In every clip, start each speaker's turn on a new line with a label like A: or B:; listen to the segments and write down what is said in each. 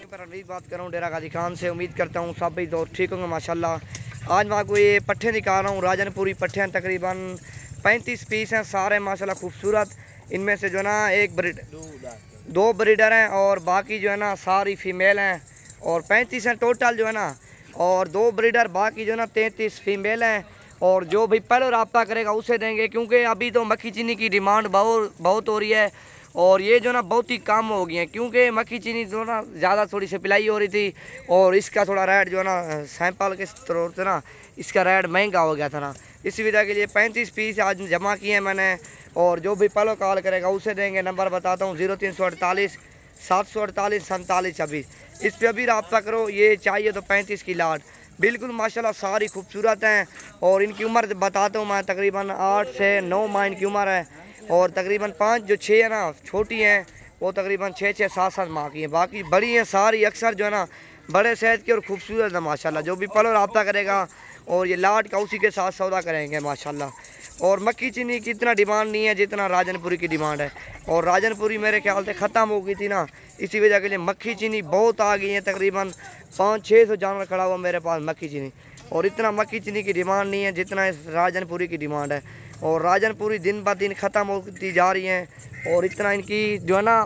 A: पर अमीर बात कर रहा हूँ डेरा गाजी खान से। उम्मीद करता हूँ सब भाई दोस्त ठीक होंगे माशाल्लाह। आज मैं आपको ये पट्ठे दिखा रहा हूँ, राजनपुरी पट्ठे हैं, तकरीबन 35 पीस हैं, सारे माशाल्लाह खूबसूरत। इनमें से जो है ना दो ब्रीडर हैं और बाकी जो है ना सारी फीमेल हैं और 35 हैं टोटल जो है ना, और 2 ब्रीडर, बाकी जो है ना 33 फीमेल हैं। और जो भी पहले रब्ता करेगा उसे देंगे, क्योंकि अभी तो मक्खी चीनी की डिमांड बहुत हो रही है और ये जो ना बहुत ही कम हो गई है, क्योंकि मक्खी चीनी जो ना ज़्यादा थोड़ी सप्लाई हो रही थी और इसका थोड़ा रेट जो है ना सैंपल के तौर से ना इसका रेट महंगा हो गया था ना, इसी वजह के लिए 35 पीस आज जमा किए हैं मैंने। और जो भी पहले कॉल करेगा उसे देंगे। नंबर बताता हूँ 0348 748 47 26, इस पर अभी रब्ता करो। ये चाहिए तो 35 की लाट, बिल्कुल माशाल्लाह सारी खूबसूरत हैं। और इनकी उम्र बताता हूँ मैं, तकरीबन 8 से 9 माह इनकी उम्र है और तकरीबन 5 जो 6 है ना छोटी हैं वो तकरीबन 6 7 माह की हैं, बाकी बड़ी हैं सारी, अक्सर जो है ना बड़े सेहत की और खूबसूरत है माशाल्लाह। जो भी पलो रब्ता करेगा और ये लाट का उसी के साथ सौदा करेंगे माशाल्लाह। और मक्खी चीनी की इतना डिमांड नहीं है जितना राजनपुरी की डिमांड है, और राजनपुरी मेरे ख्याल से ख़त्म हो गई थी ना, इसी वजह के लिए मक्खी चीनी बहुत आ गई है। तकरीबन 500-600 जानवर खड़ा हुआ मेरे पास मक्खी चीनी, और इतना मक्खी चीनी की डिमांड नहीं है जितना इस राजनपुरी की डिमांड है। और राजनपुरी दिन ब दिन ख़त्म होती जा रही हैं और इतना इनकी जो है ना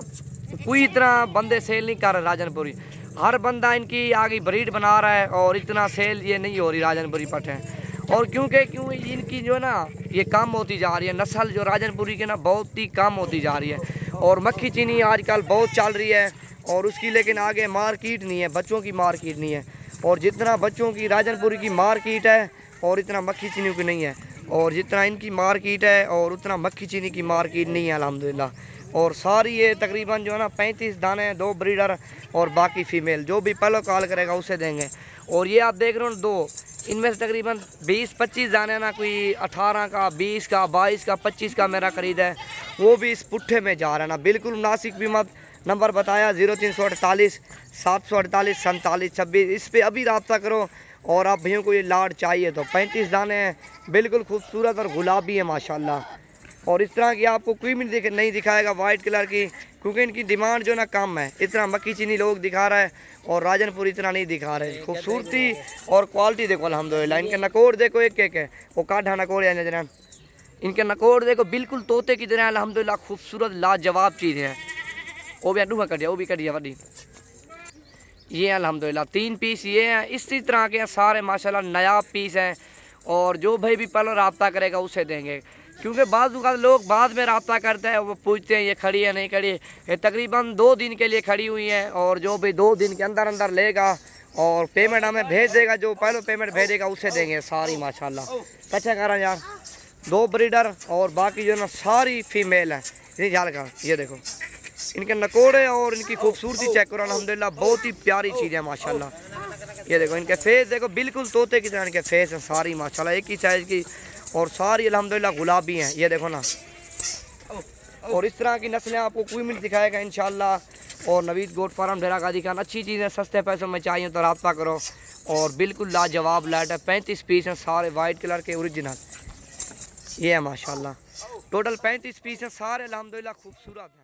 A: कोई इतना बंदे सेल नहीं कर रहे राजनपुरी, हर बंदा इनकी आगे ब्रीड बना रहा है और इतना सेल ये नहीं हो रही राजनपुरी पट्ठे। और क्यों इनकी जो है ना ये कम होती जा रही है, नस्ल जो राजनपुरी के ना बहुत ही कम होती जा रही है। और मक्खी चीनी आजकल बहुत चल रही है और उसकी लेकिन आगे मार्केट नहीं है, बच्चों की मार्केट नहीं है। और जितना बच्चों की राजनपुरी की मार्केट है और इतना मक्खी चीनी की नहीं है, और जितना इनकी मार्केट है और उतना मक्खी चीनी की मार्केट नहीं है अल्हम्दुलिल्लाह। और सारी ये तकरीबन जो है ना 35 दाने हैं, 2 ब्रीडर और बाकी फ़ीमेल। जो भी पहले कॉल करेगा उसे देंगे। और ये आप देख रहे हो 2, इनमें से तकरीबन 20-25 दाने ना, कोई 18 का, 20 का, 22 का, 25 का मेरा खरीद है, वो भी इस पुट्ठे में जा रहा है ना, बिल्कुल नासिक भी मत। नंबर बताया 0348 748 47 26, इस पर अभी रब्ता करो। और आप भैया को ये लाट चाहिए तो 35 दाने हैं, बिल्कुल खूबसूरत और गुलाबी है माशाल्लाह। और इस तरह की आपको कोई भी नहीं दिखाएगा वाइट कलर की, क्योंकि इनकी डिमांड जो ना कम है। इतना मक्खी चीनी लोग दिखा रहा है और राजनपुर इतना नहीं दिखा रहे। खूबसूरती और क्वालिटी देखो अल्हम्दुलिल्लाह। इनके नकोड़ देखो, एक है वो काढ़ा नकोड़ है नजर, इनके नकोड़ देखो बिल्कुल तोते की तरह अल्हम्दुलिल्लाह, खूबसूरत लाजवाब चीज़ है। वो भी अड्डू कटिया, वो भी कटिया वड्डी, ये अल्हम्दुलिल्लाह 3 पीस ये हैं। इसी तरह के सारे माशाल्लाह नायाब पीस हैं। और जो भाई भी पहले रब्ता करेगा उसे देंगे, क्योंकि बाज़ लोग बाद में रब्ता करते हैं, वो पूछते हैं ये खड़ी है नहीं खड़ी है। ये तकरीबन 2 दिन के लिए खड़ी हुई है और जो भी 2 दिन के अंदर अंदर लेगा और पेमेंट हमें भेज देगा, जो पहले पेमेंट भेजेगा उसे देंगे सारी माशाल्लाह। अच्छा करा यार, 2 ब्रीडर और बाकी जो ना सारी फीमेल है। ये देखो इनके नकोड़े और इनकी खूबसूरती चेक करो अल्हम्दुलिल्लाह, बहुत ही प्यारी चीज़ है माशाल्लाह। ये देखो इनके फेस देखो, बिल्कुल तोते की तरह इनके फेस हैं सारी माशाल्लाह, एक ही साइज़ की, और सारी अल्हम्दुलिल्लाह गुलाबी हैं। ये देखो ना, और इस तरह की नस्लें आपको कोई मिनट दिखाएगा इंशाल्लाह। और नवीद गोट फार्म डेरा गाजी खान, अच्छी चीज़ें सस्ते पैसों में चाहिए तो रब्ता करो। और बिल्कुल लाजवाब लाइट है, 35 पीस हैं सारे वाइट कलर के ओरिजिनल, ये है माशाल्लाह। टोटल 35 पीस हैं सारे अल्हम्दुलिल्लाह खूबसूरत हैं।